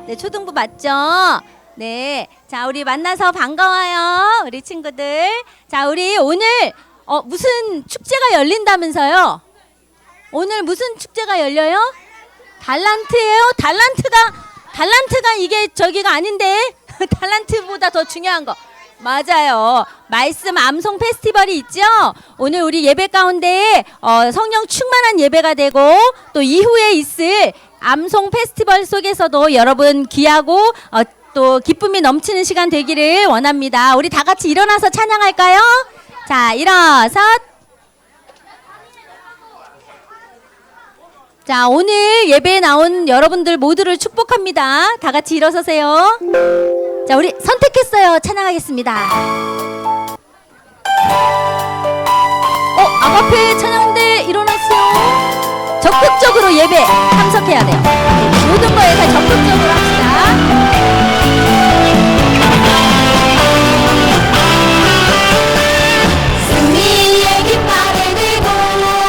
네, 초등부 맞죠? 네. 자, 우리 만나서 반가워요. 우리 친구들. 자, 우리 오늘 무슨 축제가 열린다면서요? 오늘 무슨 축제가 열려요? 달란트예요? 달란트가 이게 저기가 아닌데. 달란트보다 더 중요한 거. 맞아요. 말씀 암송 페스티벌이 있죠. 오늘 우리 예배 가운데 성령 충만한 예배가 되고 또 이후에 있을 암송 페스티벌 속에서도 여러분 귀하고 또 기쁨이 넘치는 시간 되기를 원합니다. 우리 다 같이 일어나서 찬양할까요? 자, 일어서. 자, 오늘 예배에 나온 여러분들 모두를 축복합니다. 다 같이 일어서세요. 자, 우리 선택했어요. 찬양하겠습니다. 앞에 찬양대 일어났어요. 적극적으로 예배 참석해야 돼요. 모든 거에 다 적극적으로 합시다. 승리의 깃발을 들고 하나님 앞에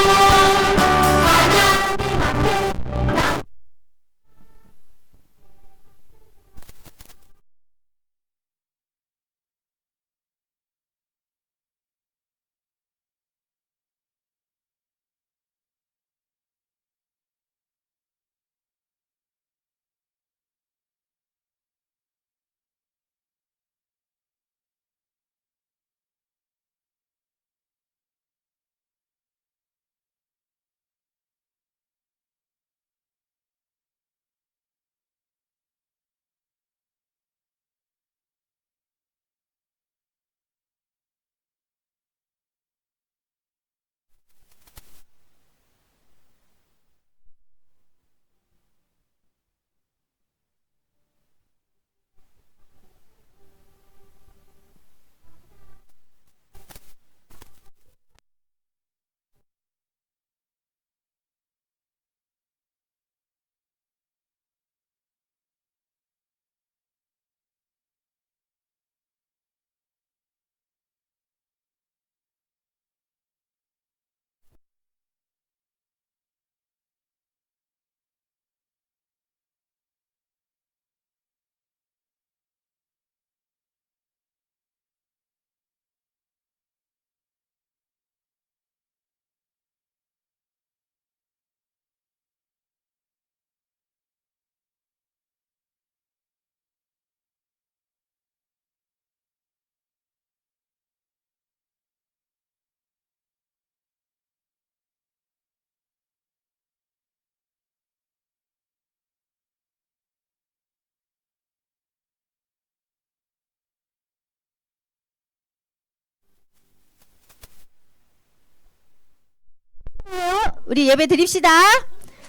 우리 예배 드립시다.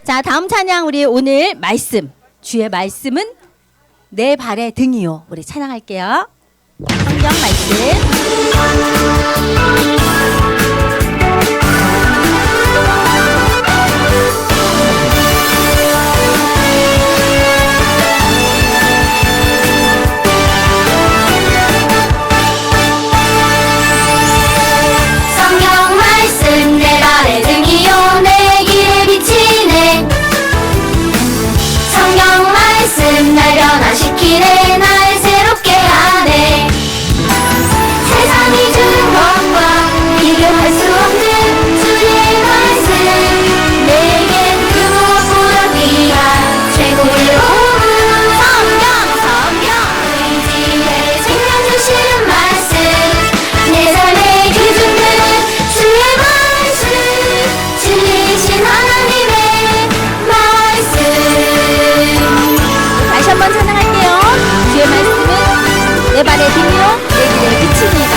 자, 다음 찬양 우리 오늘 말씀 주의 말씀은 내 발의 등이요. 우리 찬양할게요. 성경 말씀. 날 변화시키네 날 새롭게 하네 세상이 주는 것과 비교할 수 없는 주의 말씀 내겐 그 무엇보다 귀한 최고의 보물 성경 의지에 생명 주시는 말씀 내 삶의 기준은 주의 말씀 진리이신 하나님의 다시 한번 찬양할게요. 주의 말씀은 내 발의 등이요 내 길의 빛입니다.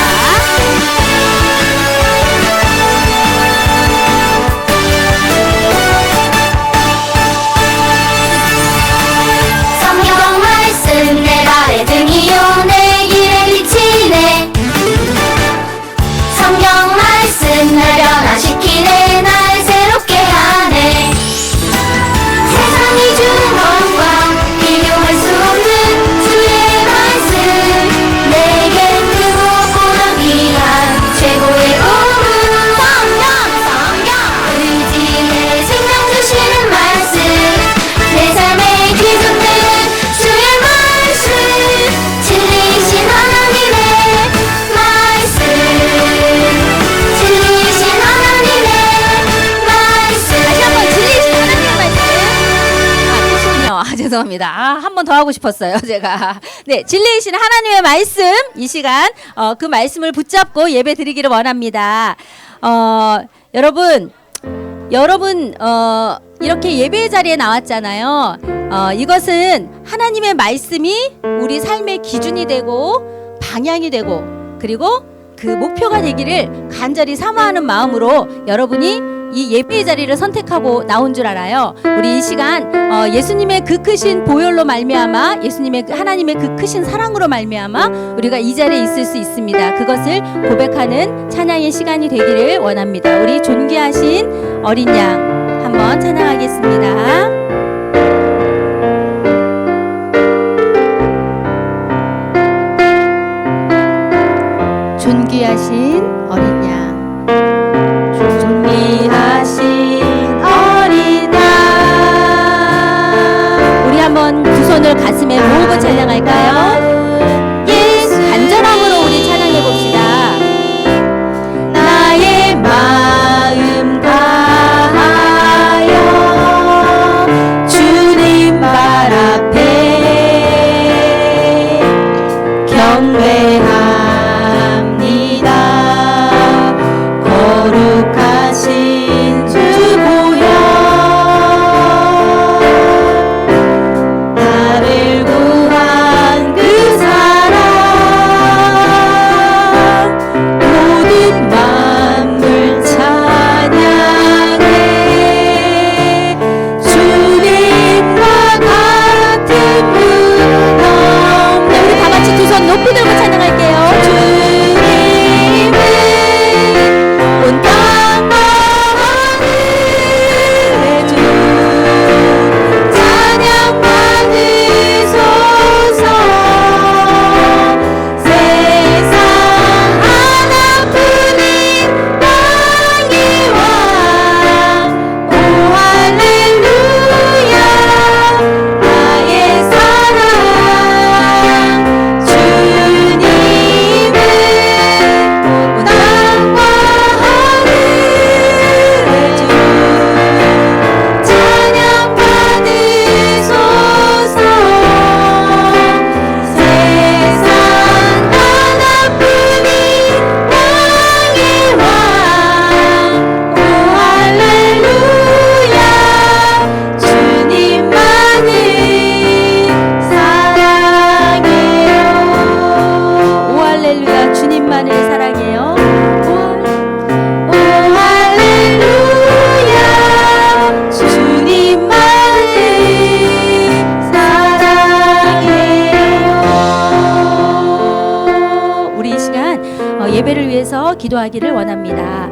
성경 말씀 내 발의 등이요 내 길의 빛이네 성경 말씀 날 변화시키네 날 새롭게 하네 세상이 주는 것과 비교할 수 없는 주의 말씀 내겐 그 죄송합니다. 한 번 더 하고 싶었어요, 제가. 네, 진리이신 하나님의 말씀, 이 시간, 그 말씀을 붙잡고 예배 드리기를 원합니다. 여러분, 이렇게 예배 자리에 나왔잖아요. 이것은 하나님의 말씀이 우리 삶의 기준이 되고, 방향이 되고, 그리고 그 목표가 되기를 간절히 사모하는 마음으로 여러분이 이 예배의 자리를 선택하고 나온 줄 알아요. 우리 이 시간 예수님의 그 크신 보혈로 말미암아, 예수님의 하나님의 그 크신 사랑으로 말미암아 우리가 이 자리에 있을 수 있습니다. 그것을 고백하는 찬양의 시간이 되기를 원합니다. 우리 존귀하신 어린 양 한번 찬양하겠습니다. 존귀하신 어린 양, 존귀하신 어린 양. 우리 한번 두 손을 가슴에 모으고 찬양할까요? 예수 간절함으로 우리 찬양해 봅시다. 나의 마음 다하여 주님 발 앞에 경배하 거룩하신 주 보혈 나를 구한 그 사랑 모든 만물 찬양해 주님과 같은 분 없네. 우리 다 같이 두 손 높이 들고 찬양할게요. 온 땅과 하늘의 주 찬양 받으소서. 세상 하나뿐인 왕의 왕 오 할렐루야. 나의 사랑 주님은 온 땅과 찬양 받으소서. 세상 하나뿐인 왕의 왕 오 할렐루야. 주님만을 사랑해요. 오 할렐루야. 주님만을 사랑해요. 오 할렐루야. 주님만을 사랑해요. 우리 이 시간 예배를 위해서 기도하기를 원합니다.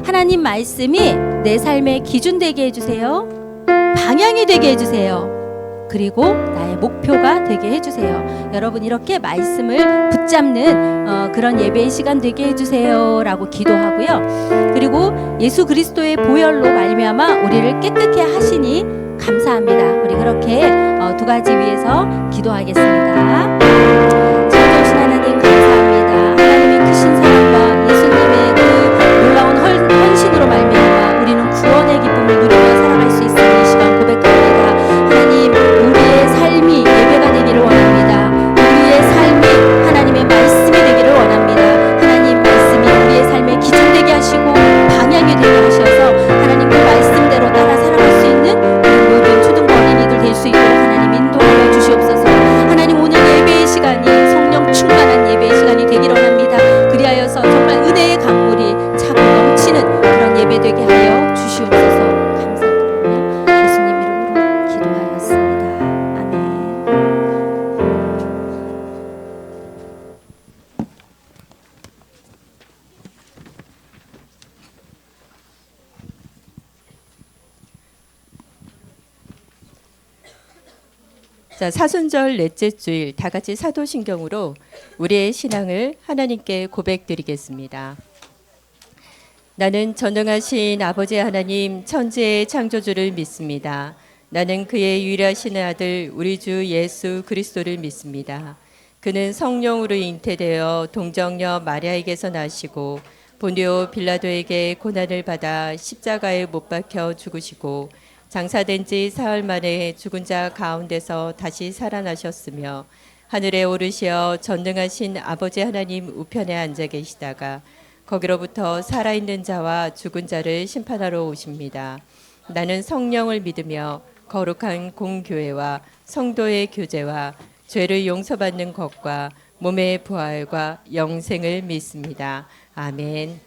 하나님 말씀이 내 삶의 기준 되게 해주세요. 방향이 되게 해주세요. 그리고 나의 목표가 되게 해주세요. 여러분 이렇게 말씀을 붙잡는 그런 예배의 시간 되게 해주세요 라고 기도하고요. 그리고 예수 그리스도의 보혈로 말미암아 우리를 깨끗게 하시니 감사합니다. 우리 그렇게 두 가지 위해서 기도하겠습니다. 자비하신 하나님 감사합니다. 하나님의 크신 사랑과 예수님의 그 놀라운 헌신으로 말미암아 우리는 구원의 기쁨을 누리며 살아갈 수 있음을 이 시간 고백합니다. 하나님 우리의 삶이 예배가 되기를 원합니다. 우리의 삶이 하나님의 말씀이 되기를 원합니다. 하나님 말씀이 우리의 삶의 기준 되게 하시고 방향이 되게 하셔서 하나님 그 말씀대로 따라 살아갈 수 있는 우리 모든 초등부 어린이들 될 수 있도록 하나님 인도하여 주시옵소서. 하나님 오늘 예배의 시간이 성령 충만한 예배의 시간이 되기를 원합니다. 그리하여서 정말 은혜의 강물이 차고 넘치는 그런 예배 되게 하여 주시옵소서. 감사드리며 예수님 이름으로 기도하였습니다. 아멘. 자, 사순절 넷째 주일 다 같이 사도신경으로 우리의 신앙을 하나님께 고백드리겠습니다. 나는 전능하신 아버지 하나님 천지의 창조주를 믿습니다. 나는 그의 유일하신 아들 우리 주 예수 그리스도를 믿습니다. 그는 성령으로 잉태되어 동정녀 마리아에게서 나시고 본디오 빌라도에게 고난을 받아 십자가에 못 박혀 죽으시고 장사된 지 사흘 만에 죽은 자 가운데서 다시 살아나셨으며 하늘에 오르시어 전능하신 아버지 하나님 우편에 앉아 계시다가 거기로부터 살아있는 자와 죽은 자를 심판하러 오십니다. 나는 성령을 믿으며 거룩한 공교회와 성도의 교제와 죄를 용서받는 것과 몸의 부활과 영생을 믿습니다. 아멘.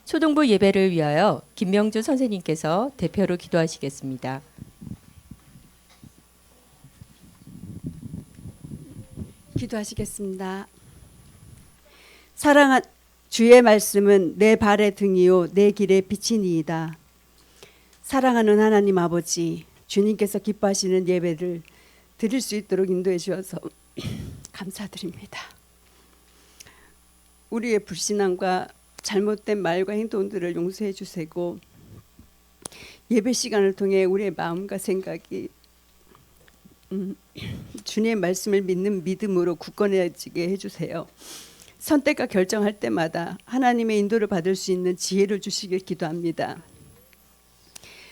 초등부 예배를 위하여 김명주 선생님께서 대표로 기도하시겠습니다. 기도하시겠습니다. 사랑한 주의 말씀은 내 발의 등이요 내 길의 빛이니이다. 사랑하는 하나님 아버지, 주님께서 기뻐하시는 예배를 드릴 수 있도록 인도해 주셔서 감사드립니다. 우리의 불신앙과 잘못된 말과 행동들을 용서해 주시고 예배 시간을 통해 우리의 마음과 생각이 주님의 말씀을 믿는 믿음으로 굳건해지게 해주세요. 선택과 결정할 때마다 하나님의 인도를 받을 수 있는 지혜를 주시길 기도합니다.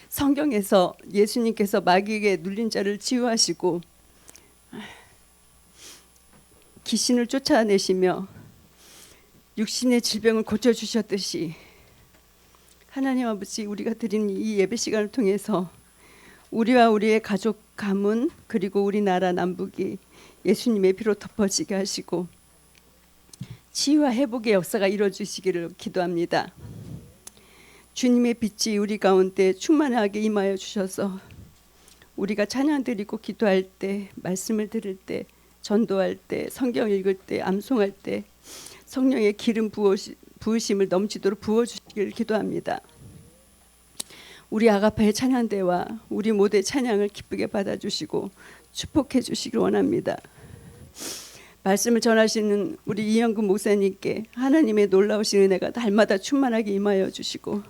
성경에서 예수님께서 마귀에게 눌린 자를 치유하시고 귀신을 쫓아내시며 육신의 질병을 고쳐주셨듯이 하나님 아버지, 우리가 드린 이 예배 시간을 통해서 우리와 우리의 가족, 가문, 그리고 우리나라 남북이 예수님의 피로 덮어지게 하시고 치유와 회복의 역사가 이루어지시기를 기도합니다. 주님의 빛이 우리 가운데 충만하게 임하여 주셔서 우리가 찬양 드리고 기도할 때, 말씀을 들을 때, 전도할 때, 성경 읽을 때, 암송할 때 성령의 기름 부으심을 넘치도록 부어주시기를 기도합니다. 우리 아가파의 찬양대와 우리 모두의 찬양을 기쁘게 받아주시고 축복해 주시길 원합니다. 말씀을 전하시는 우리 이영근 목사님께 하나님의 놀라우신 은혜가 날마다 충만하게 임하여 주시고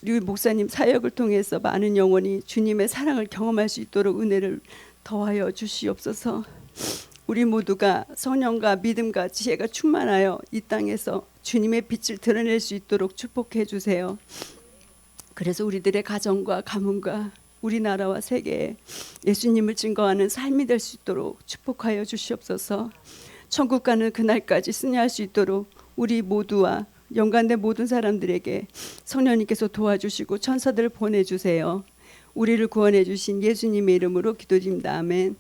우리 목사님 사역을 통해서 많은 영혼이 주님의 사랑을 경험할 수 있도록 은혜를 더하여 주시옵소서. 우리 모두가 성령과 믿음과 지혜가 충만하여 이 땅에서 주님의 빛을 드러낼 수 있도록 축복해 주세요. 그래서 우리들의 가정과 가문과 우리나라와 세계에 예수님을 증거하는 삶이 될 수 있도록 축복하여 주시옵소서. 천국 가는 그날까지 승리할 수 있도록 우리 모두와 연관된 모든 사람들에게 성령님께서 도와주시고 천사들을 보내주세요. 우리를 구원해 주신 예수님의 이름으로 기도드립니다. 아멘.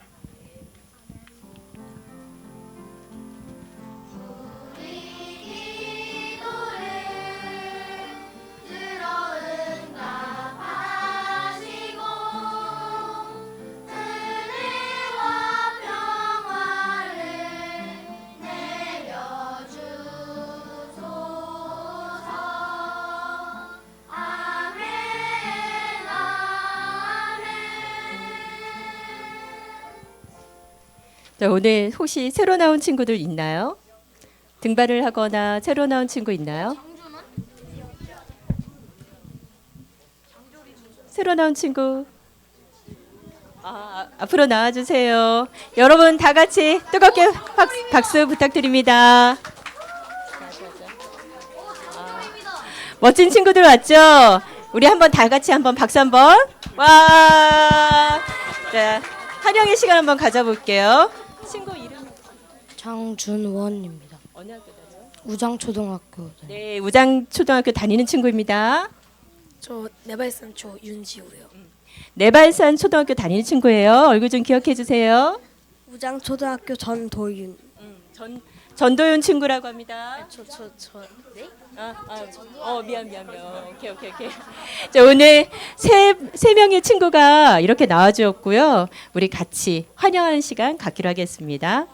자, 오늘 혹시 새로 나온 친구들 있나요? 등반을 하거나 새로 나온 친구 있나요? 새로 나온 친구 앞으로 나와주세요. 여러분 다 같이 뜨겁게 박수 부탁드립니다. 멋진 친구들 왔죠? 우리 한번 다 같이 한번 박수 한번. 와! 자, 환영의 시간 한번 가져볼게요. 친구 이름 장준원입니다. 어느 학교 다녀요? 우장초등학교. 네, 우장초등학교 다니는 친구입니다. 저 네발산초 윤지우요. 네발산 초등학교 다니는 친구예요. 얼굴 좀 기억해 주세요. 우장초등학교 전도윤. 전도윤 친구라고 합니다. 네? 미안. 오케이. 자, 오늘 세 명의 친구가 이렇게 나와주었고요. 우리 같이 환영하는 시간 갖기로 하겠습니다.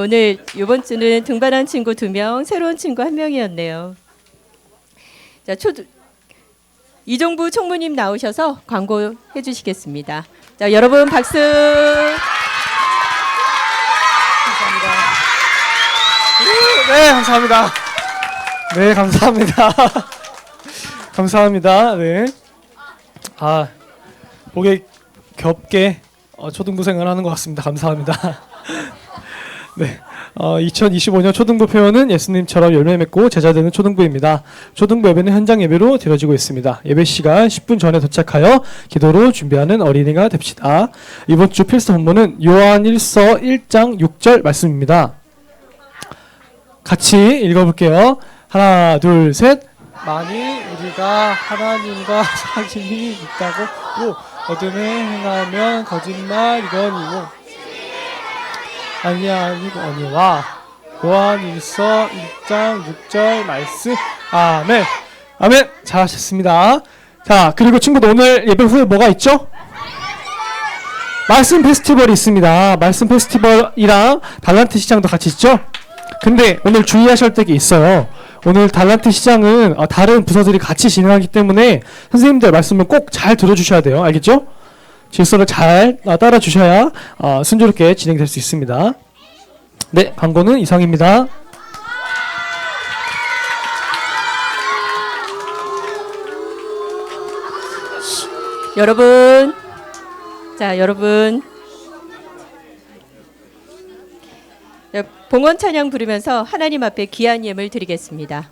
오늘 이번 주는 등반한 친구 2명, 새로운 친구 1명이었네요. 자, 이종부 총무님 나오셔서 광고해 주시겠습니다. 자, 여러분 박수. 네, 감사합니다. 네, 감사합니다. 감사합니다. 네. 목에 겹게 초등부 생활하는 것 같습니다. 감사합니다. 네. 2025년 초등부 표현은 예수님처럼 열매 맺고 제자 되는 초등부입니다. 초등부 예배는 현장 예배로 드려지고 있습니다. 예배 시간 10분 전에 도착하여 기도로 준비하는 어린이가 됩시다. 이번 주 필수 본문은 요한 1서 1장 6절 말씀입니다. 같이 읽어볼게요. 하나, 둘, 셋. 만일 우리가 하나님과 사귐이 있다고 또 어둠에 행하면 거짓말이거니와 아니와 요한 1서 1장 6절 말씀. 아멘. 아멘. 잘하셨습니다. 자, 그리고 친구들 오늘 예배 후에 뭐가 있죠? 말씀 페스티벌이 있습니다. 말씀 페스티벌이랑 달란트 시장도 같이 있죠? 근데 오늘 주의하실 게 있어요. 오늘 달란트 시장은 다른 부서들이 같이 진행하기 때문에 선생님들 말씀을 꼭 잘 들어주셔야 돼요. 알겠죠? 질서를 잘 따라 주셔야 순조롭게 진행될 수 있습니다. 네, 광고는 이상입니다. 여러분, 자, 여러분, 봉헌 찬양 부르면서 하나님 앞에 귀한 예물 드리겠습니다.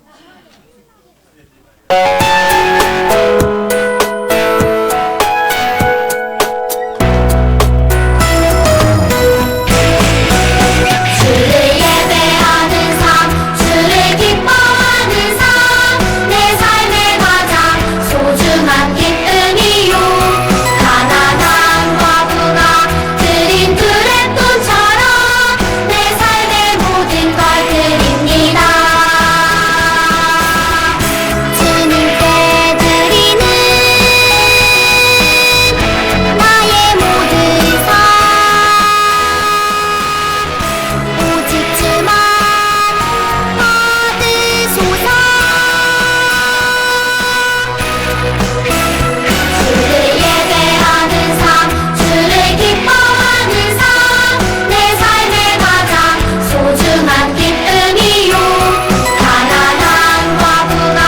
주를 예배하는 삶, 주를 기뻐하는 삶, 내 삶의 가장 소중한 기쁨이요. 가난한 과부가 드린 두레돈처럼 내 삶의 모든 걸 드립니다. 주님께 드리는 나의 모든 삶, 오직 주만 받으소서. 주를 예배하는 삶, 주를 기뻐하는 삶, 내 삶의 가장 소중한 기쁨이요. 가난한 과부가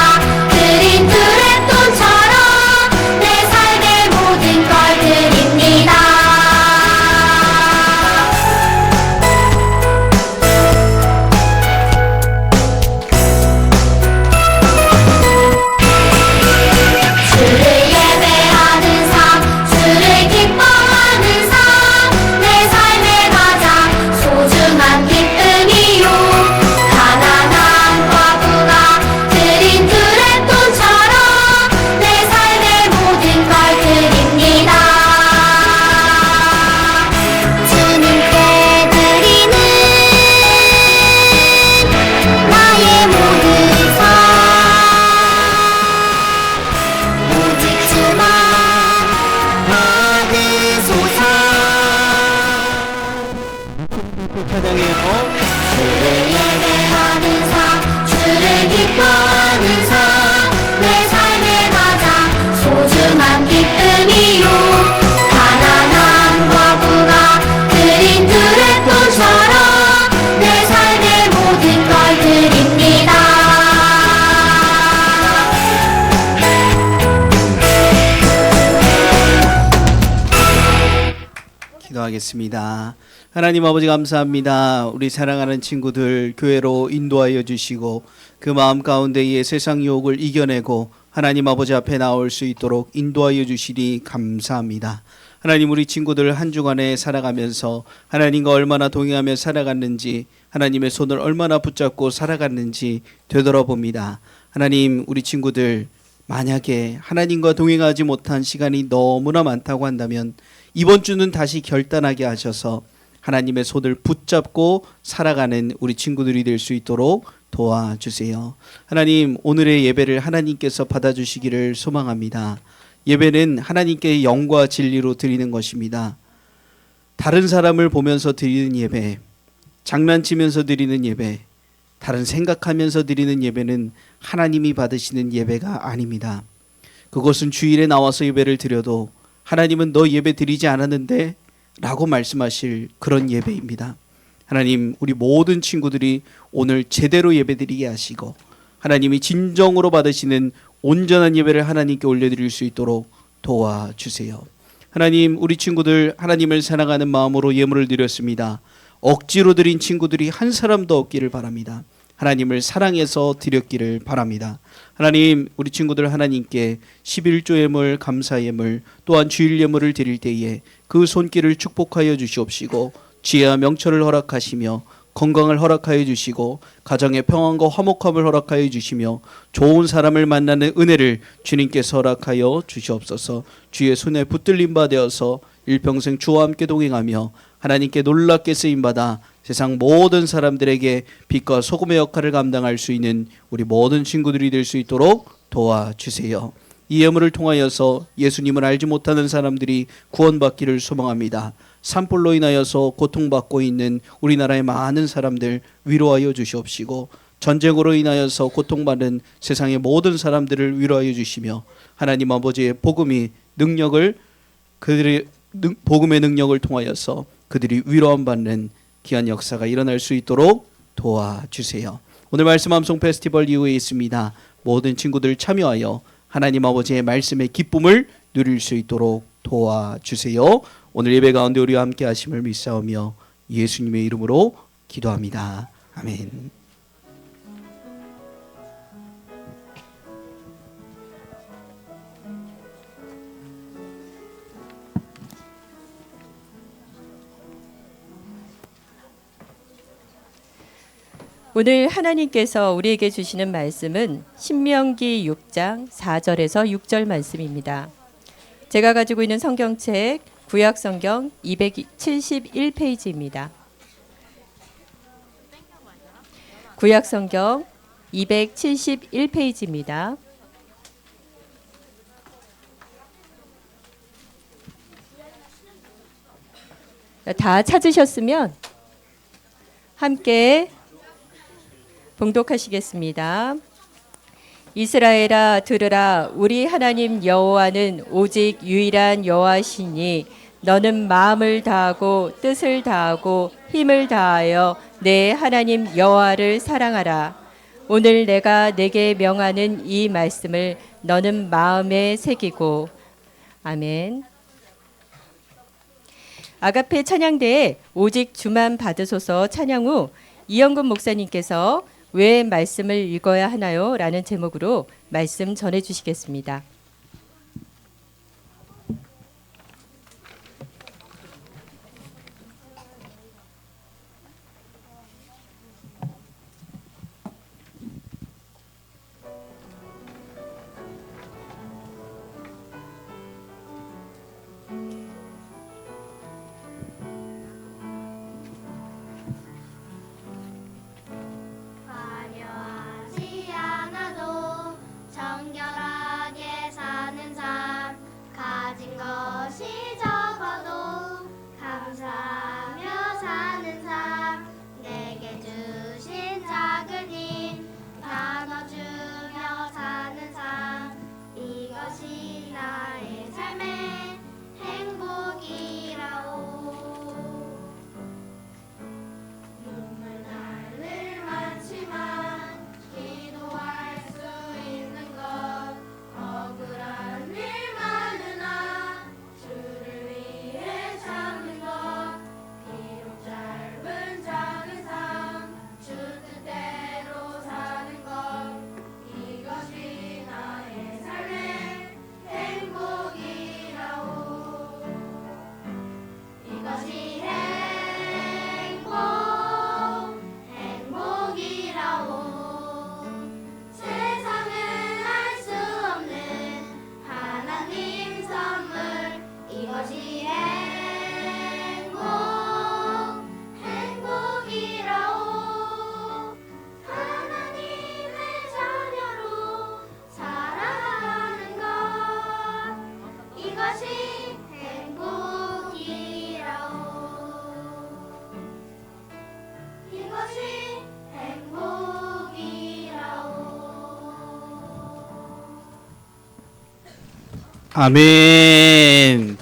드린 두레돈처럼 내 삶의 모든 걸 드립니다. 주를 예배하는 삶, 주를 기뻐하는 삶, 내 삶의 가장 소중한 기쁨이요. 가난한 과부가 드린 두레돈처럼 내 삶의 모든 걸 드립니다. 주님께 드리는 나의 모든 삶, 오직 주만 받으소서. 주를 예배하는 삶, 주를 기뻐하는 삶, 내 삶의 가장 소중한 기쁨이요. 가난한 과부가 드린 두레돈처럼 내 삶의 모든 걸 드립니다. 기도하겠습니다. 하나님 아버지 감사합니다. 우리 사랑하는 친구들 교회로 인도하여 주시고 그 마음 가운데에 세상 유혹을 이겨내고 하나님 아버지 앞에 나올 수 있도록 인도하여 주시니 감사합니다. 하나님 우리 친구들 한 주간에 살아가면서 하나님과 얼마나 동행하며 살아갔는지 하나님의 손을 얼마나 붙잡고 살아갔는지 되돌아봅니다. 하나님 우리 친구들 만약에 하나님과 동행하지 못한 시간이 너무나 많다고 한다면 이번 주는 다시 결단하게 하셔서 하나님의 손을 붙잡고 살아가는 우리 친구들이 될 수 있도록 도와주세요. 하나님 오늘의 예배를 하나님께서 받아주시기를 소망합니다. 예배는 하나님께 영과 진리로 드리는 것입니다. 다른 사람을 보면서 드리는 예배, 장난치면서 드리는 예배, 다른 생각하면서 드리는 예배는 하나님이 받으시는 예배가 아닙니다. 그것은 주일에 나와서 예배를 드려도 하나님은 너 예배 드리지 않았는데 라고 말씀하실 그런 예배입니다. 하나님, 우리 모든 친구들이 오늘 제대로 예배 드리게 하시고 하나님이 진정으로 받으시는 온전한 예배를 하나님께 올려드릴 수 있도록 도와주세요. 하나님, 우리 친구들 하나님을 사랑하는 마음으로 예물을 드렸습니다. 억지로 드린 친구들이 한 사람도 없기를 바랍니다. 하나님을 사랑해서 드렸기를 바랍니다. 하나님, 우리 친구들 하나님께 11조 예물, 감사 예물, 또한 주일 예물을 드릴 때에 그 손길을 축복하여 주시옵시고 지혜와 명철을 허락하시며 건강을 허락하여 주시고 가정의 평안과 화목함을 허락하여 주시며 좋은 사람을 만나는 은혜를 주님께서 허락하여 주시옵소서. 주의 손에 붙들림 바 되어서 일평생 주와 함께 동행하며 하나님께 놀랍게 쓰임받아 세상 모든 사람들에게 빛과 소금의 역할을 감당할 수 있는 우리 모든 친구들이 될 수 있도록 도와주세요. 이 예물을 통하여서 예수님을 알지 못하는 사람들이 구원받기를 소망합니다. 산불로 인하여서 고통받고 있는 우리나라의 많은 사람들 위로하여 주시옵시고 전쟁으로 인하여서 고통받는 세상의 모든 사람들을 위로하여 주시며 하나님 아버지의 복음의 능력을 복음의 능력을 통하여서 그들이 위로함 받는 귀한 역사가 일어날 수 있도록 도와주세요. 오늘 말씀 암송 페스티벌 이후에 있습니다. 모든 친구들 참여하여 하나님 아버지의 말씀의 기쁨을 누릴 수 있도록 도와주세요. 오늘 예배 가운데 우리와 함께 하심을 믿사오며 예수님의 이름으로 기도합니다. 아멘. 오늘 하나님께서 우리에게 주시는 말씀은 신명기 6장 4절에서 6절 말씀입니다. 제가 가지고 있는 성경책 구약성경 271페이지입니다. 구약성경 271페이지입니다. 다 찾으셨으면 함께 봉독하시겠습니다. 이스라엘아 들으라, 우리 하나님 여호와는 오직 유일한 여호와시니 너는 마음을 다하고 뜻을 다하고 힘을 다하여 내 하나님 여호와를 사랑하라. 오늘 내가 내게 명하는 이 말씀을 너는 마음에 새기고. 아멘. 아가페 찬양대에 오직 주만 받으소서 찬양 후 이영근 목사님께서 왜 말씀을 읽어야 하나요? 라는 제목으로 말씀 전해 주시겠습니다. 화려하지 않아도 정결하게 아멘.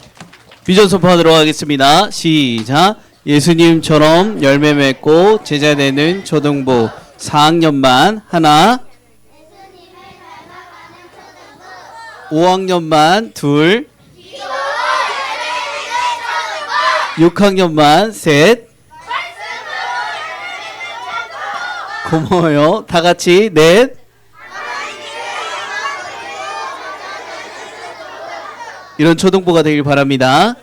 비전 선포하도록 하겠습니다. 시작. 예수님처럼 열매 맺고 제자 되는 초등부 4학년만 하나, 5학년만 둘, 6학년만 셋. 고마워요. 다 같이 넷. 이런 초등부가 되길 바랍니다.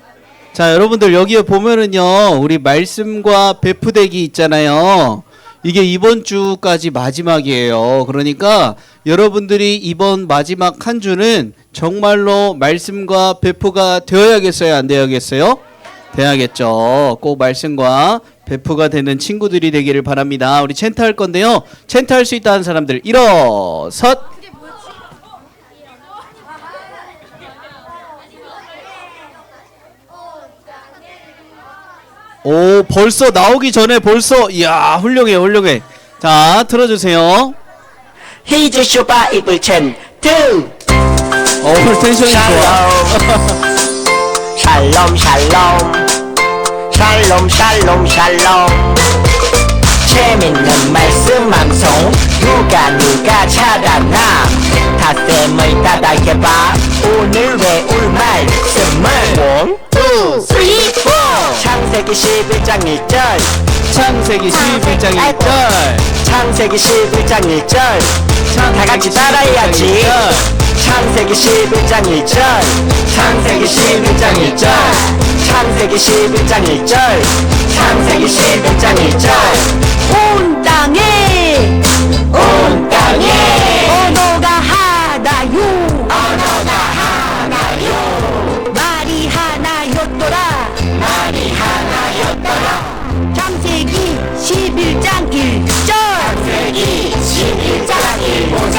자, 여러분들 여기에 보면은요, 우리 말씀과 배푸대기 있잖아요. 이게 이번 주까지 마지막이에요. 그러니까 여러분들이 이번 마지막 한 주는 정말로 말씀과 배푸가 되어야겠어요? 안 되어야겠어요? 돼야겠죠. 꼭 말씀과 배푸가 되는 친구들이 되기를 바랍니다. 우리 챈트 할 건데요. 챈트 할 수 있다는 사람들 일어섰. 오, 벌써 나오기 전에 벌써 이야, 훌륭해 훌륭해. 자, 틀어주세요. 히즈쇼바 이불 챈트 오늘 텐션이 좋아. 샬롬 샬롬 샬롬 샬롬 샬롬 재밌는 말씀 방송 누가 찾았나 닷셈을 따닥해봐 오늘 외울 말씀을 1, 2, 3, 4 창세기 11장 1절 창세기 11장 1절. 창세기 11장 1절 다같이 따라해야지 창세기 11장 1절 창세기 11장 1절 창세기 11장 1절 창세기 11장 1절 온 땅에 언어가 하나요 말이 하나였더라 창세기 11장 1절 창세기 11장 1절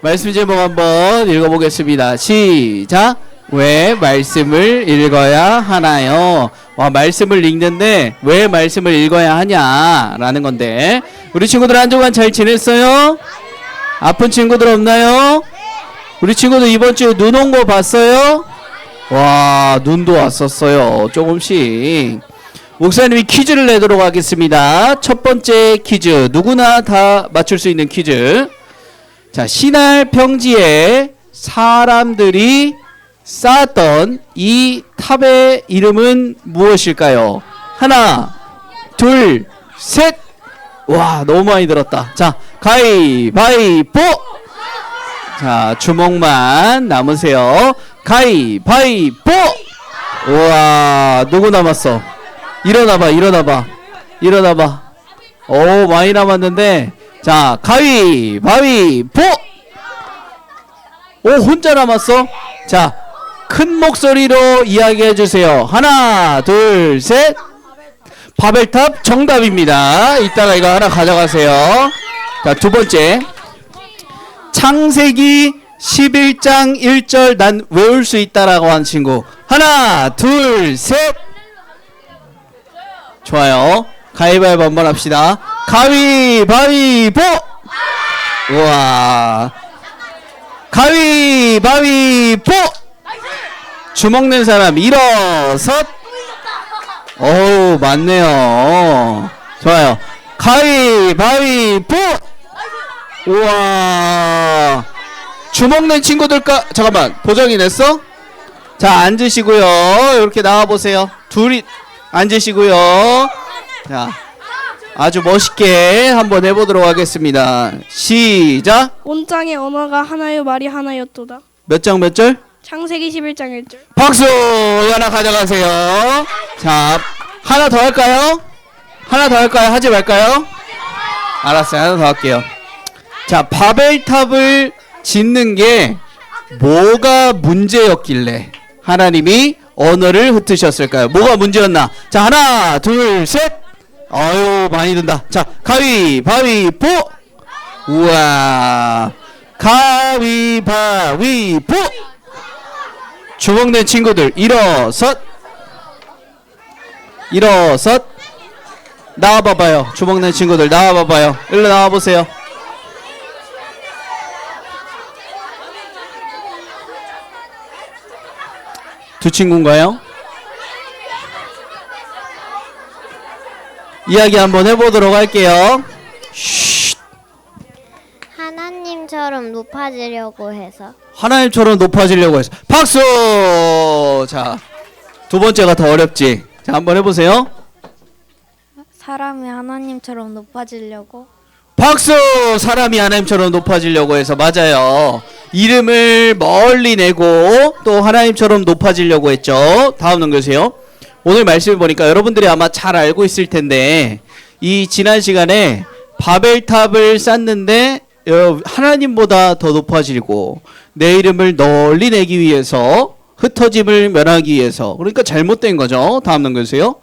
말씀 제목 한번 읽어보겠습니다. 시작. 왜 말씀을 읽어야 하나요? 와, 말씀을 읽는데 왜 말씀을 읽어야 하냐라는 건데, 우리 친구들 한 주간 잘 지냈어요? 아픈 친구들 없나요? 우리 친구들 이번 주에 눈 온 거 봤어요? 와, 눈도 왔었어요. 조금씩. 목사님이 퀴즈를 내도록 하겠습니다. 첫 번째 퀴즈, 누구나 다 맞출 수 있는 퀴즈. 자, 신할 평지에 사람들이 쌓았던 이 탑의 이름은 무엇일까요? 하나, 둘, 셋. 와, 너무 많이 들었다. 자, 가위바위보. 자, 주먹만 남으세요. 가위바위보. 우와, 누구 남았어? 일어나봐. 오, 많이 남았는데. 자, 가위바위보. 오, 혼자 남았어. 자, 큰 목소리로 이야기해 주세요. 하나, 둘, 셋. 바벨탑 정답입니다. 이따가 이거 하나 가져가세요. 자, 두 번째. 창세기 11장 1절 난 외울 수 있다라고 한 친구. 하나, 둘, 셋. 좋아요. 가위바위보 한번 합시다. 가위바위보. 우와. 가위바위보. 주먹 낸 사람 일어섰. 어우, 맞네요. 좋아요. 가위바위보. 우와. 주먹 낸 친구들까? 잠깐만, 보정이 냈어? 자, 앉으시고요. 이렇게 나와보세요. 둘이 앉으시고요. 자, 아주 멋있게 한번 해보도록 하겠습니다. 시작. 온 땅의 언어가 하나요 말이 하나였도다. 몇 장 몇 절? 창세기 11장 1절. 박수! 하나 가져가세요. 자, 하나 더 할까요? 하나 더 할까요? 하지 말까요? 알았어요. 하나 더 할게요. 자, 바벨탑을 짓는 게 뭐가 문제였길래 하나님이 언어를 흩으셨을까요? 뭐가 문제였나? 자, 하나, 둘, 셋. 아유, 많이 든다. 자, 가위바위보. 우와. 가위바위보. 주먹 낸 친구들 일어섰. 나와봐봐요. 주먹 낸 친구들 나와봐봐요. 일로 나와보세요. 두 친구인가요? 이야기 한번 해보도록 할게요. 쉿. 하나님처럼 높아지려고 해서. 하나님처럼 높아지려고 해서. 박수! 자, 두 번째가 더 어렵지. 자, 한번 해보세요. 사람이 하나님처럼 높아지려고. 박수! 사람이 하나님처럼 높아지려고 해서. 맞아요. 이름을 멀리 내고 또 하나님처럼 높아지려고 했죠. 다음 넘겨주세요. 오늘 말씀을 보니까 여러분들이 아마 잘 알고 있을 텐데, 이 지난 시간에 바벨탑을 쌓는데 하나님보다 더 높아지고 내 이름을 널리 내기 위해서, 흩어짐을 면하기 위해서. 그러니까 잘못된 거죠. 다음 넘겨주세요.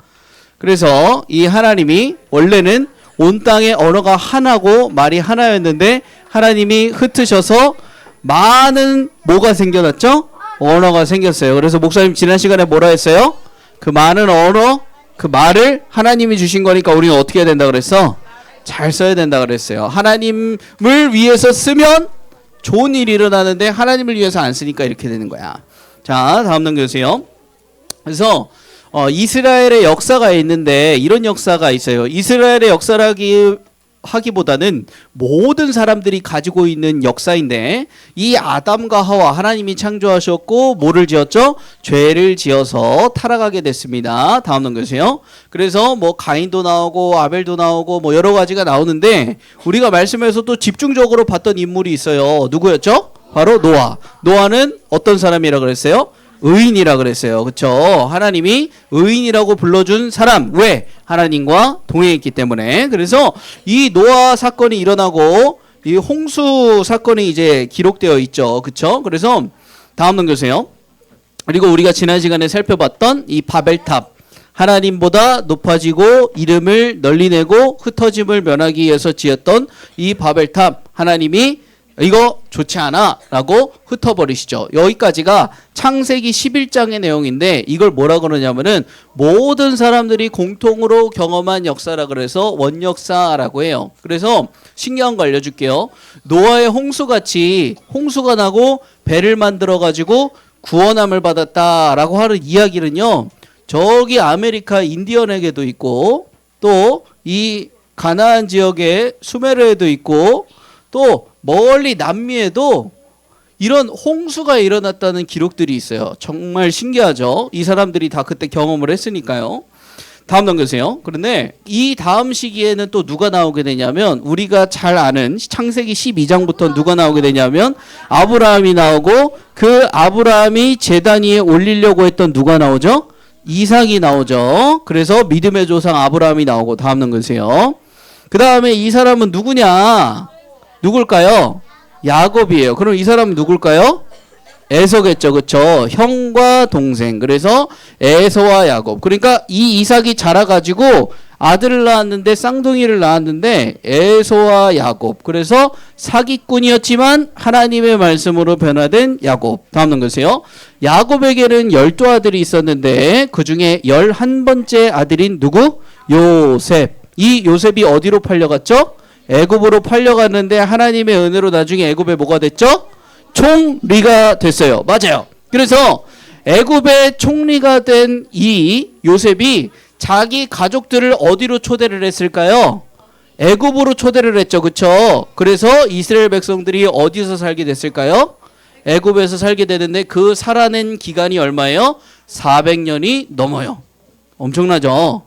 그래서 이 하나님이 원래는 온 땅의 언어가 하나고 말이 하나였는데 하나님이 흩으셔서 많은 뭐가 생겨났죠? 언어가 생겼어요. 그래서 목사님 지난 시간에 뭐라 했어요? 그 많은 언어, 그 말을 하나님이 주신 거니까 우리는 어떻게 해야 된다 그랬어? 잘 써야 된다 그랬어요. 하나님을 위해서 쓰면 좋은 일이 일어나는데 하나님을 위해서 안 쓰니까 이렇게 되는 거야. 자, 다음 넘겨주세요. 그래서 이스라엘의 역사가 있는데 이런 역사가 있어요. 이스라엘의 역사라기보다는 모든 사람들이 가지고 있는 역사인데, 이 아담과 하와 하나님이 창조하셨고 뭐를 지었죠? 죄를 지어서 타락하게 됐습니다. 다음 넘겨주세요. 그래서 뭐 가인도 나오고 아벨도 나오고 뭐 여러 가지가 나오는데, 우리가 말씀에서 또 집중적으로 봤던 인물이 있어요. 누구였죠? 바로 노아. 노아는 어떤 사람이라 그랬어요? 의인이라 그랬어요. 그쵸? 하나님이 의인이라고 불러준 사람. 왜? 하나님과 동행했기 때문에. 그래서 이 노아 사건이 일어나고 이 홍수 사건이 이제 기록되어 있죠. 그쵸? 그래서 다음 넘겨주세요. 그리고 우리가 지난 시간에 살펴봤던 이 바벨탑. 하나님보다 높아지고 이름을 널리 내고 흩어짐을 면하기 위해서 지었던 이 바벨탑. 하나님이 이거 좋지 않아 라고 흩어버리시죠. 여기까지가 창세기 11장의 내용인데, 이걸 뭐라 그러냐면은 모든 사람들이 공통으로 경험한 역사라 그래서 원역사라고 해요. 그래서 신기한 거 알려줄게요. 노아의 홍수같이 홍수가 나고 배를 만들어 가지고 구원함을 받았다라고 하는 이야기는요, 저기 아메리카 인디언에게도 있고 또 이 가나안 지역의 수메르에도 있고 또 멀리 남미에도 이런 홍수가 일어났다는 기록들이 있어요. 정말 신기하죠. 이 사람들이 다 그때 경험을 했으니까요. 다음 넘겨주세요. 그런데 이 다음 시기에는 또 누가 나오게 되냐면, 우리가 잘 아는 창세기 12장부터 누가 나오게 되냐면 아브라함이 나오고, 그 아브라함이 제단 위에 올리려고 했던 누가 나오죠? 이삭이 나오죠. 그래서 믿음의 조상 아브라함이 나오고. 다음 넘겨주세요. 그 다음에 이 사람은 누구냐? 누굴까요? 야곱이에요. 그럼 이 사람은 누굴까요? 에서겠죠. 그쵸? 형과 동생. 그래서 에서와 야곱. 그러니까 이 이삭이 자라가지고 아들을 낳았는데, 쌍둥이를 낳았는데 에서와 야곱. 그래서 사기꾼이었지만 하나님의 말씀으로 변화된 야곱. 다음 넘겨주세요. 야곱에게는 12아들이 있었는데 그 중에 11번째 아들인 누구? 요셉. 이 요셉이 어디로 팔려갔죠? 애굽으로 팔려갔는데 하나님의 은혜로 나중에 애굽에 뭐가 됐죠? 총리가 됐어요. 맞아요. 그래서 애굽의 총리가 된 이 요셉이 자기 가족들을 어디로 초대를 했을까요? 애굽으로 초대를 했죠. 그쵸? 그래서 이스라엘 백성들이 어디서 살게 됐을까요? 애굽에서 살게 되는데 그 살아낸 기간이 얼마예요? 400년이 넘어요. 엄청나죠?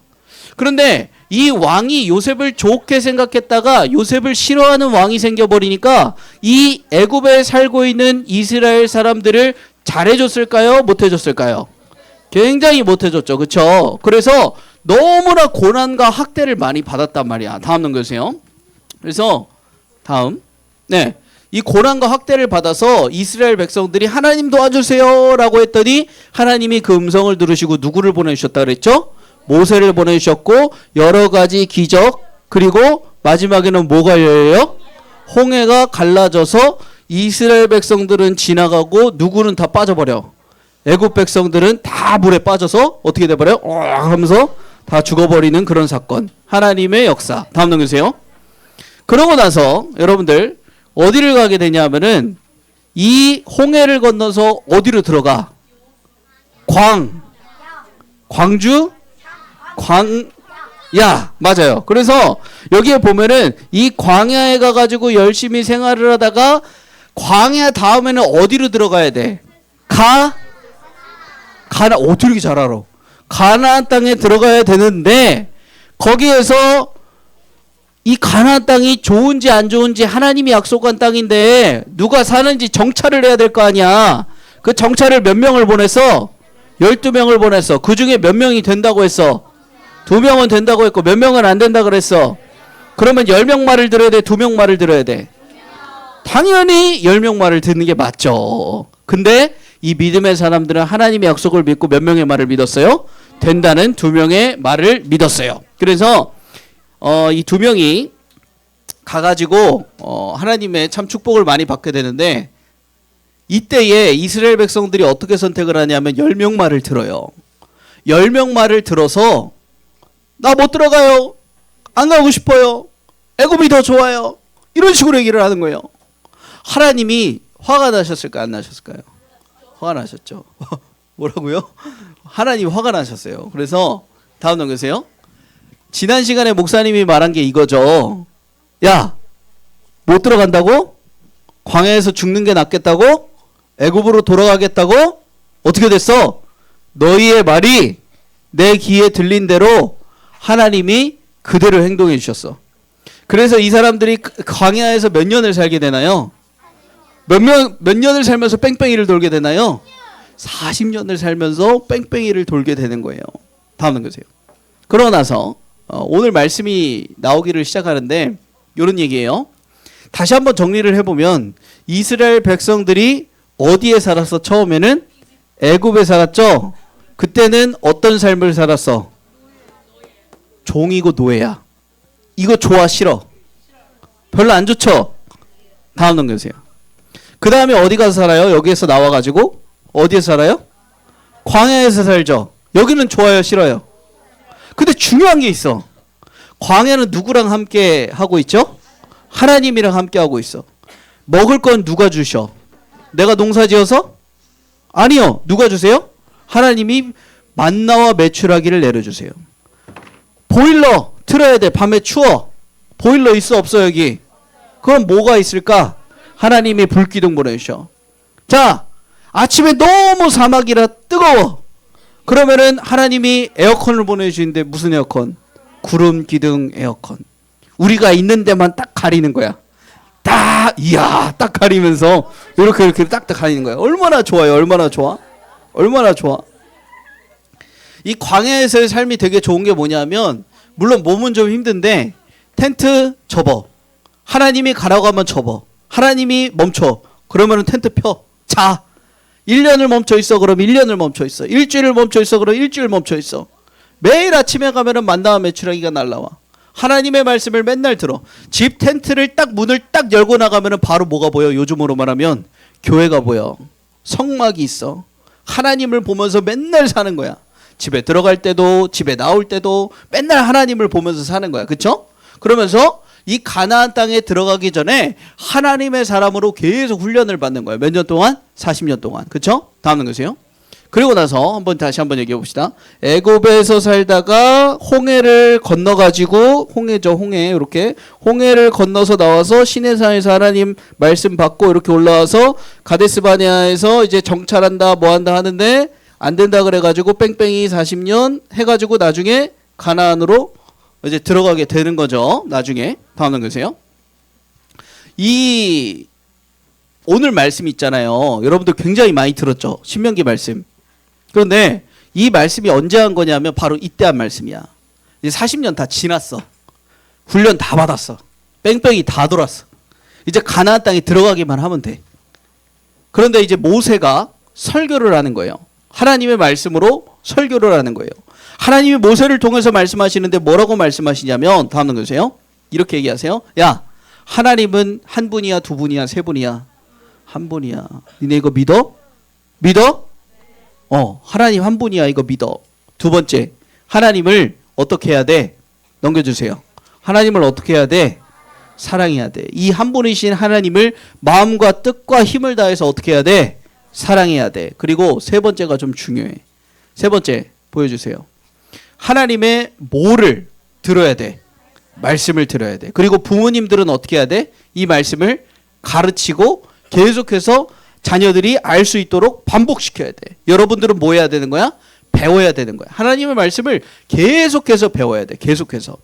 그런데 이 왕이 요셉을 좋게 생각했다가 요셉을 싫어하는 왕이 생겨버리니까 이 애굽에 살고 있는 이스라엘 사람들을 잘해줬을까요? 못해줬을까요? 굉장히 못해줬죠. 그렇죠? 그래서 너무나 고난과 학대를 많이 받았단 말이야. 다음 넘겨주세요. 그래서 다음, 네, 이 고난과 학대를 받아서 이스라엘 백성들이 하나님 도와주세요 라고 했더니 하나님이 그 음성을 들으시고 누구를 보내주셨다 그랬죠? 모세를 보내주셨고 여러 가지 기적, 그리고 마지막에는 뭐가 열려요? 홍해가 갈라져서 이스라엘 백성들은 지나가고 누구는 다 빠져버려. 애굽 백성들은 다 물에 빠져서 어떻게 돼버려요? 하면서 다 죽어버리는 그런 사건. 하나님의 역사. 다음 넘겨주세요. 그러고 나서 여러분들 어디를 가게 되냐면은 이 홍해를 건너서 어디로 들어가? 광주? 광야. 맞아요. 그래서 여기에 보면은 이 광야에 가가지고 열심히 생활을 하다가 광야 다음에는 어디로 들어가야 돼? 어떻게 이렇게 잘 알아? 가나안 땅에 들어가야 되는데 거기에서 이 가나안 땅이 좋은지 안 좋은지 하나님이 약속한 땅인데 누가 사는지 정찰을 해야 될 거 아니야. 그 정찰을 몇 명을 보냈어? 12명을 보냈어. 그 중에 몇 명이 된다고 했어? 2명은 된다고 했고 몇 명은 안 된다 그랬어? 그러면 10명 말을 들어야 돼? 2명 말을 들어야 돼? 당연히 10명 말을 듣는 게 맞죠. 근데 이 믿음의 사람들은 하나님의 약속을 믿고 몇 명의 말을 믿었어요? 된다는 2명의 말을 믿었어요. 그래서 이 2명이 가가지고 하나님의 참 축복을 많이 받게 되는데 이때에 이스라엘 백성들이 어떻게 선택을 하냐면 10명 말을 들어요. 10명 말을 들어서 나 못 들어가요. 안 가고 싶어요. 애굽이 더 좋아요. 이런 식으로 얘기를 하는 거예요. 하나님이 화가 나셨을까요? 안 나셨을까요? 화가 나셨죠. 뭐라고요? 하나님 화가 나셨어요. 그래서 다음 넘겨주세요. 지난 시간에 목사님이 말한 게 이거죠. 야, 못 들어간다고? 광야에서 죽는 게 낫겠다고? 애굽으로 돌아가겠다고? 어떻게 됐어? 너희의 말이 내 귀에 들린 대로 하나님이 그대로 행동해 주셨어. 그래서 이 사람들이 광야에서 몇 년을 살게 되나요? 몇 년을 살면서 뺑뺑이를 돌게 되나요? 40년을 살면서 뺑뺑이를 돌게 되는 거예요. 다음 넘겨주세요. 그러고 나서 오늘 말씀이 나오기를 시작하는데 이런 얘기예요. 다시 한번 정리를 해보면 이스라엘 백성들이 어디에 살았어? 처음에는 애굽에 살았죠. 그때는 어떤 삶을 살았어? 종이고 노예야. 이거 좋아 싫어? 별로 안 좋죠? 다음 넘겨주세요. 그 다음에 어디 가서 살아요? 여기에서 나와가지고 어디에서 살아요? 광야에서 살죠. 여기는 좋아요 싫어요? 근데 중요한 게 있어. 광야는 누구랑 함께 하고 있죠? 하나님이랑 함께 하고 있어. 먹을 건 누가 주셔? 내가 농사 지어서? 아니요. 누가 주세요? 하나님이 만나와 메추라기를 내려주세요. 보일러 틀어야 돼. 밤에 추워. 보일러 있어 없어 여기? 그럼 뭐가 있을까? 하나님이 불기둥 보내주셔. 자, 아침에 너무 사막이라 뜨거워. 그러면은 하나님이 에어컨을 보내주시는데 무슨 에어컨? 구름 기둥 에어컨. 우리가 있는 데만 딱 가리는 거야. 이야, 딱 가리면서 이렇게 딱딱 가리는 거야. 얼마나 좋아요. 얼마나 좋아? 얼마나 좋아? 이 광야에서의 삶이 되게 좋은 게 뭐냐면 물론 몸은 좀 힘든데 텐트 접어. 하나님이 가라고 하면 접어. 하나님이 멈춰. 그러면은 텐트 펴. 자. 1년을 멈춰 있어. 그럼 1년을 멈춰 있어. 일주일을 멈춰 있어. 그럼 일주일 멈춰 있어. 매일 아침에 가면은 만나와 메추라기가 날라와. 하나님의 말씀을 맨날 들어. 집 텐트를 딱 문을 딱 열고 나가면은 바로 뭐가 보여? 요즘으로 말하면 교회가 보여. 성막이 있어. 하나님을 보면서 맨날 사는 거야. 집에 들어갈 때도 집에 나올 때도 맨날 하나님을 보면서 사는 거야. 그쵸? 그러면서 이 가나안 땅에 들어가기 전에 하나님의 사람으로 계속 훈련을 받는 거예요. 몇 년 동안? 40년 동안. 그쵸? 다음 넘겨주세요. 그리고 나서 다시 한번 얘기해 봅시다. 애굽에서 살다가 홍해를 건너가지고 홍해 이렇게 홍해를 건너서 나와서 시내산에서 하나님 말씀 받고 이렇게 올라와서 가데스바네아에서 이제 정찰한다 뭐한다 하는데 안 된다 그래가지고 뺑뺑이 40년 해가지고 나중에 가나안으로 이제 들어가게 되는 거죠. 나중에 다음 넘겨주세요. 이 오늘 말씀 있잖아요. 여러분들 굉장히 많이 들었죠. 신명기 말씀. 그런데 이 말씀이 언제 한 거냐면 바로 이때 한 말씀이야. 이제 40년 다 지났어. 훈련 다 받았어. 뺑뺑이 다 돌았어. 이제 가나안 땅에 들어가기만 하면 돼. 그런데 이제 모세가 설교를 하는 거예요. 하나님의 말씀으로 설교를 하는 거예요. 하나님이 모세를 통해서 말씀하시는데 뭐라고 말씀하시냐면 다음 넘겨주세요. 이렇게 얘기하세요. 야, 하나님은 한 분이야, 두 분이야, 세 분이야? 한 분이야. 니네 이거 믿어? 믿어? 하나님 한 분이야. 이거 믿어. 두 번째, 하나님을 어떻게 해야 돼? 넘겨주세요. 하나님을 어떻게 해야 돼? 사랑해야 돼. 이 한 분이신 하나님을 마음과 뜻과 힘을 다해서 어떻게 해야 돼? 사랑해야 돼. 그리고 세 번째가 좀 중요해. 세 번째 보여주세요. 하나님의 뭐를 들어야 돼? 말씀을 들어야 돼. 그리고 부모님들은 어떻게 해야 돼? 이 말씀을 가르치고 계속해서 자녀들이 알 수 있도록 반복시켜야 돼. 여러분들은 뭐 해야 되는 거야? 배워야 되는 거야. 하나님의 말씀을 계속해서 배워야 돼. 계속해서.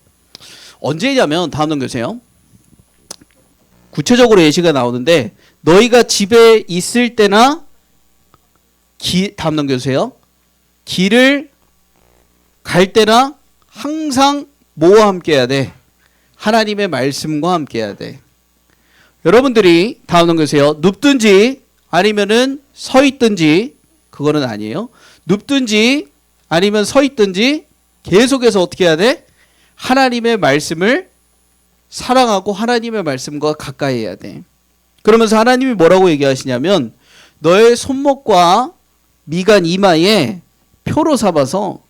언제냐면 다음 넘겨주세요. 구체적으로 예시가 나오는데 너희가 집에 있을 때나 다음 넘겨주세요. 길을 갈 때나 항상 뭐와 함께 해야 돼? 하나님의 말씀과 함께 해야 돼. 여러분들이 다음 넘겨주세요. 눕든지 아니면은 서 있든지 그거는 아니에요. 눕든지 아니면 서 있든지 계속해서 어떻게 해야 돼? 하나님의 말씀을 사랑하고 하나님의 말씀과 가까이 해야 돼. 그러면서 하나님이 뭐라고 얘기하시냐면 너의 손목과 미간 이마에 표로 삼아서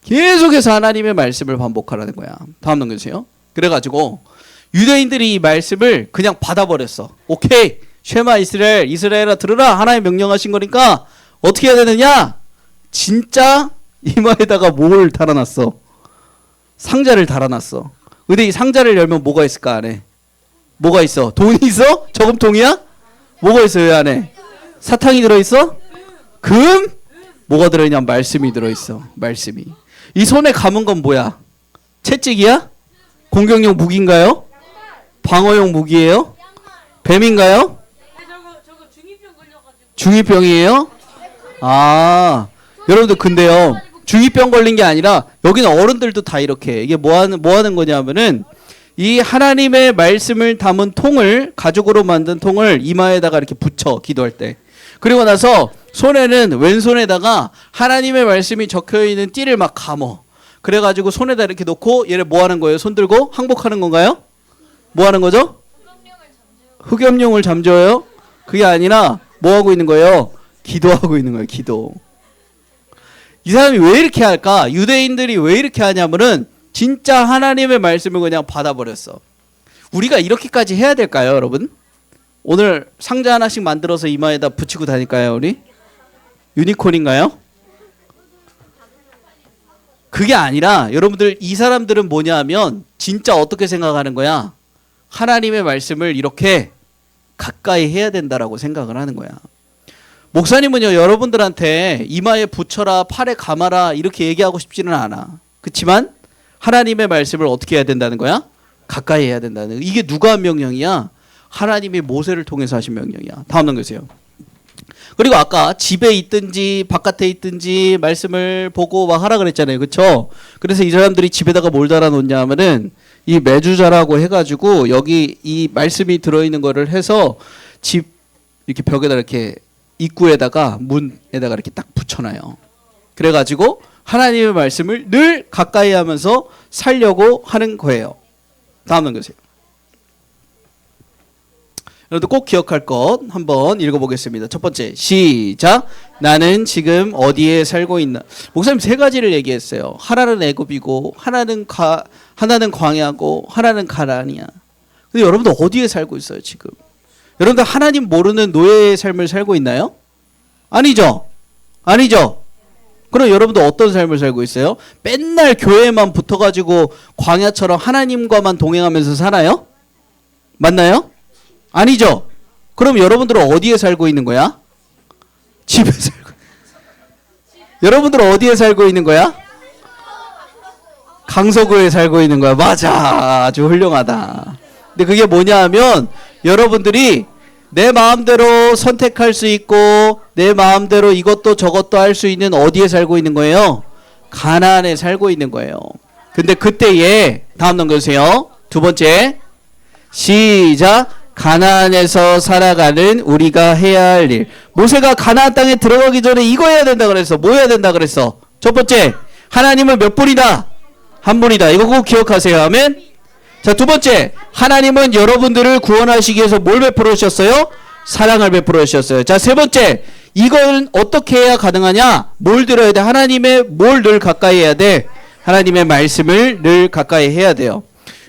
계속해서 하나님의 말씀을 반복하라는 거야. 다음 넘겨주세요. 그래가지고 유대인들이 이 말씀을 그냥 받아버렸어. 오케이, 쉐마 이스라엘아 들으라. 하나님 명령하신 거니까 어떻게 해야 되느냐? 진짜 이마에다가 뭘 달아놨어? 상자를 달아놨어. 근데 이 상자를 열면 뭐가 있을까 안에? 뭐가 있어? 돈이 있어? 저금통이야? 뭐가 있어요 이 안에? 사탕이 들어있어? 금? 뭐가 들어있냐? 말씀이 들어있어. 말씀이. 이 손에 감은 건 뭐야? 채찍이야? 공격용 무기인가요? 방어용 무기예요? 뱀인가요? 중이병이에요? 아, 여러분들 근데요. 중이병 걸린 게 아니라 여기는 어른들도 다 이렇게 이게 뭐 하는 거냐면은 이 하나님의 말씀을 담은 통을 가죽으로 만든 통을 이마에다가 이렇게 붙여 기도할 때. 그리고 나서 손에는 왼손에다가 하나님의 말씀이 적혀 있는 띠를 막 감어. 그래가지고 손에다 이렇게 놓고 얘를 뭐 하는 거예요? 손 들고 항복하는 건가요? 뭐 하는 거죠? 흑염룡을 잠재워요? 그게 아니라 뭐 하고 있는 거예요? 기도하고 있는 거예요. 기도. 이 사람이 왜 이렇게 할까? 유대인들이 왜 이렇게 하냐면은 진짜 하나님의 말씀을 그냥 받아버렸어. 우리가 이렇게까지 해야 될까요, 여러분? 오늘 상자 하나씩 만들어서 이마에다 붙이고 다닐까요, 우리? 유니콘인가요? 그게 아니라 여러분들 이 사람들은 뭐냐 하면 진짜 어떻게 생각하는 거야? 하나님의 말씀을 이렇게 가까이 해야 된다라고 생각을 하는 거야. 목사님은요, 여러분들한테 이마에 붙여라, 팔에 감아라 이렇게 얘기하고 싶지는 않아. 그렇지만 하나님의 말씀을 어떻게 해야 된다는 거야? 가까이 해야 된다는 거야. 이게 누가 한 명령이야? 하나님이 모세를 통해서 하신 명령이야. 다음 넘겨주세요. 그리고 아까 집에 있든지 바깥에 있든지 말씀을 보고 막 하라 그랬잖아요. 그렇죠? 그래서 이 사람들이 집에다가 뭘 달아놓냐 하면은 이 메주자라고 해가지고 여기 이 말씀이 들어있는 거를 해서 집 이렇게 벽에다 이렇게 입구에다가 문에다가 이렇게 딱 붙여놔요. 그래가지고 하나님의 말씀을 늘 가까이 하면서 살려고 하는 거예요. 다음 넘겨주세요. 여러분들 꼭 기억할 것 한번 읽어보겠습니다. 첫 번째, 시작. 나는 지금 어디에 살고 있나? 목사님 세 가지를 얘기했어요. 하나는 애굽이고 하나는 광야고 하나는 가나안이야. 근데 여러분들 어디에 살고 있어요 지금? 여러분들 하나님 모르는 노예의 삶을 살고 있나요? 아니죠. 아니죠. 그럼 여러분들 어떤 삶을 살고 있어요? 맨날 교회에만 붙어가지고 광야처럼 하나님과만 동행하면서 살아요? 맞나요? 아니죠? 그럼 여러분들은 어디에 살고 있는 거야? 집에 살고. 여러분들은 어디에 살고 있는 거야? 강서구에 살고 있는 거야. 맞아. 아주 훌륭하다. 근데 그게 뭐냐 하면 여러분들이 내 마음대로 선택할 수 있고 내 마음대로 이것도 저것도 할 수 있는 어디에 살고 있는 거예요? 가나안에 살고 있는 거예요. 근데 그때에 다음 넘겨주세요. 두 번째 시작. 가나안에서 살아가는 우리가 해야 할 일. 모세가 가나안 땅에 들어가기 전에 이거 해야 된다 그랬어. 뭐 해야 된다 그랬어? 첫 번째 하나님은 몇 분이다? 한 분이다. 이거 꼭 기억하세요. 아멘. 자, 두 번째 하나님은 여러분들을 구원하시기 위해서 뭘 베풀어 주셨어요? 사랑을 베풀어 주셨어요. 자, 세 번째 이건 어떻게 해야 가능하냐? 뭘 들어야 돼? 하나님의 뭘 늘 가까이 해야 돼? 하나님의 말씀을 늘 가까이 해야 돼요.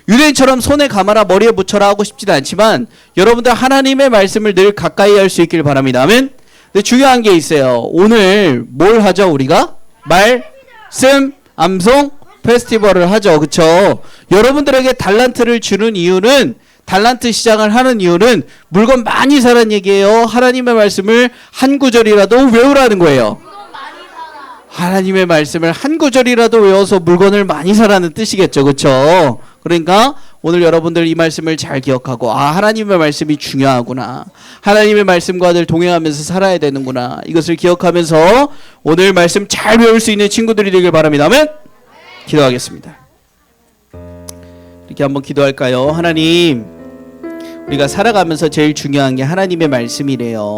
유대인처럼 손에 감아라 머리에 붙여라 하고 싶지도 않지만 여러분들 하나님의 말씀을 늘 가까이 할 수 있길 바랍니다. 아멘. 근데 중요한 게 있어요. 오늘 뭘 하죠? 우리가 말씀 암송 페스티벌을 하죠. 그쵸? 여러분들에게 달란트를 주는 이유는 달란트 시장을 하는 이유는 물건 많이 사라는 얘기예요. 하나님의 말씀을 한 구절이라도 외우라는 거예요. 하나님의 말씀을 한 구절이라도 외워서 물건을 많이 사라는 뜻이겠죠. 그쵸? 그러니까 오늘 여러분들 이 말씀을 잘 기억하고 하나님의 말씀이 중요하구나. 하나님의 말씀과 늘 동행하면서 살아야 되는구나. 이것을 기억하면서 오늘 말씀 잘 배울 수 있는 친구들이 되길 바랍니다. 아멘. 기도하겠습니다. 이렇게 한번 기도할까요? 하나님, 우리가 살아가면서 제일 중요한 게 하나님의 말씀이래요.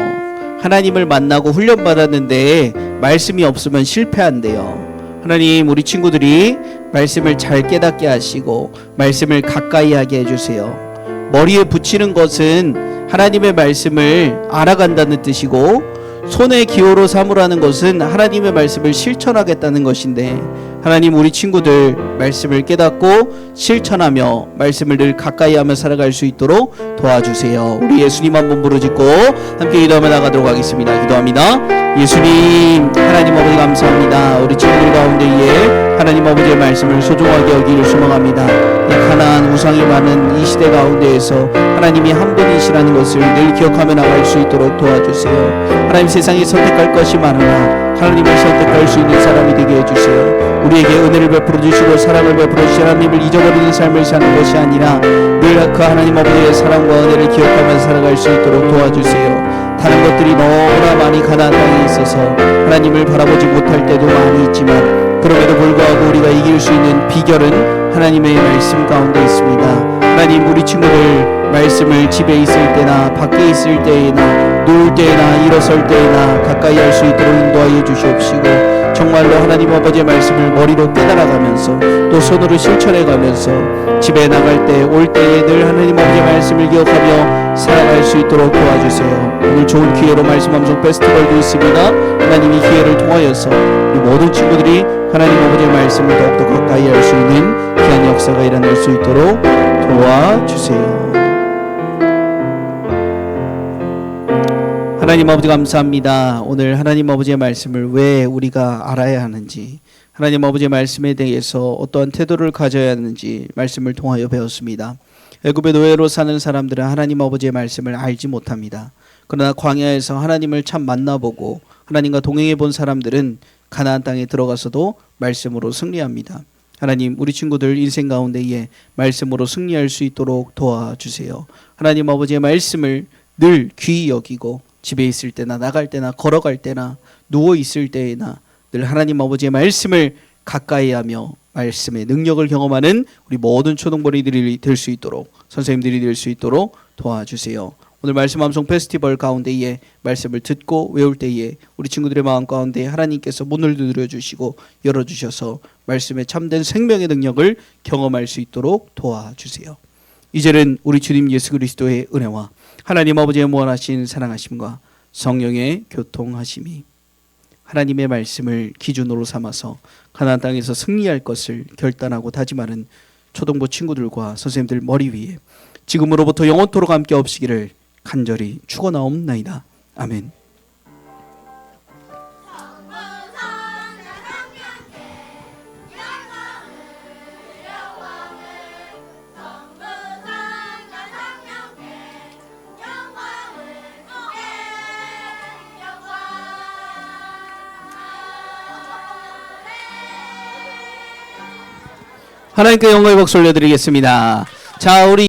하나님을 만나고 훈련받았는데 말씀이 없으면 실패한대요. 하나님, 우리 친구들이 말씀을 잘 깨닫게 하시고 말씀을 가까이 하게 해주세요. 머리에 붙이는 것은 하나님의 말씀을 알아간다는 뜻이고 손에 기호로 삼으라는 것은 하나님의 말씀을 실천하겠다는 것인데 하나님, 우리 친구들 말씀을 깨닫고 실천하며 말씀을 늘 가까이 하며 살아갈 수 있도록 도와주세요. 우리 예수님 한번 부르짖고 함께 기도하며 나가도록 하겠습니다. 기도합니다. 예수님, 하나님 아버지 감사합니다. 우리 친구들 가운데에 하나님 아버지의 말씀을 소중하게 여기를 소망합니다. 이 가나안 우상이 많은 이 시대 가운데에서 하나님이 한 분이시라는 것을 늘 기억하며 나갈 수 있도록 도와주세요. 하나님, 세상에 선택할 것이 많으나 하나님을 선택할 수 있는 사람이 되게 해주세요. 우리에게 은혜를 베풀어 주시고 사랑을 베풀어 주시 하나님을 잊어버리는 삶을 사는 것이 아니라 늘 그 하나님 아버지의 사랑과 은혜를 기억하면서 살아갈 수 있도록 도와주세요. 다른 것들이 너무나 많이 가나안 땅에 있어서 하나님을 바라보지 못할 때도 많이 있지만 그럼에도 불구하고 우리가 이길 수 있는 비결은 하나님의 말씀 가운데 있습니다. 하나님, 우리 친구들 말씀을 집에 있을 때나 밖에 있을 때나 누울 때나 일어설 때나 가까이 할 수 있도록 인도하여 주시옵시고 정말로 하나님 아버지의 말씀을 머리로 깨달아가면서 또 손으로 실천해가면서 집에 나갈 때 올 때에 늘 하나님 아버지의 말씀을 기억하며 살아갈 수 있도록 도와주세요. 오늘 좋은 기회로 말씀 암송 페스티벌도 있습니다. 하나님, 이 기회를 통하여서 우리 모든 친구들이 하나님 아버지의 말씀을 더욱더 가까이 할 수 있는 귀한 역사가 일어날 수 있도록 도와주세요. 하나님 아버지 감사합니다. 오늘 하나님 아버지의 말씀을 왜 우리가 알아야 하는지, 하나님 아버지의 말씀에 대해서 어떠한 태도를 가져야 하는지 말씀을 통하여 배웠습니다. 애굽의 노예로 사는 사람들은 하나님 아버지의 말씀을 알지 못합니다. 그러나 광야에서 하나님을 참 만나보고 하나님과 동행해 본 사람들은 가나안 땅에 들어가서도 말씀으로 승리합니다. 하나님, 우리 친구들 인생 가운데에 말씀으로 승리할 수 있도록 도와주세요. 하나님 아버지의 말씀을 늘 귀히 여기고 집에 있을 때나 나갈 때나 걸어갈 때나 누워 있을 때나 늘 하나님 아버지의 말씀을 가까이 하며 말씀의 능력을 경험하는 우리 모든 초등벌이들이 될 수 있도록, 선생님들이 될 수 있도록 도와주세요. 오늘 말씀 암송 페스티벌 가운데에 말씀을 듣고 외울 때에 우리 친구들의 마음 가운데 하나님께서 문을 두드려 주시고 열어주셔서 말씀의 참된 생명의 능력을 경험할 수 있도록 도와주세요. 이제는 우리 주님 예수 그리스도의 은혜와 하나님 아버지의 무한하신 사랑하심과 성령의 교통하심이 하나님의 말씀을 기준으로 삼아서 가나안 땅에서 승리할 것을 결단하고 다짐하는 초등부 친구들과 선생님들 머리 위에 지금으로부터 영원토록 함께 없시기를 간절히 축원하옵나이다. 아멘. 하나님께 영광의 박수 올려드리겠습니다. 자, 우리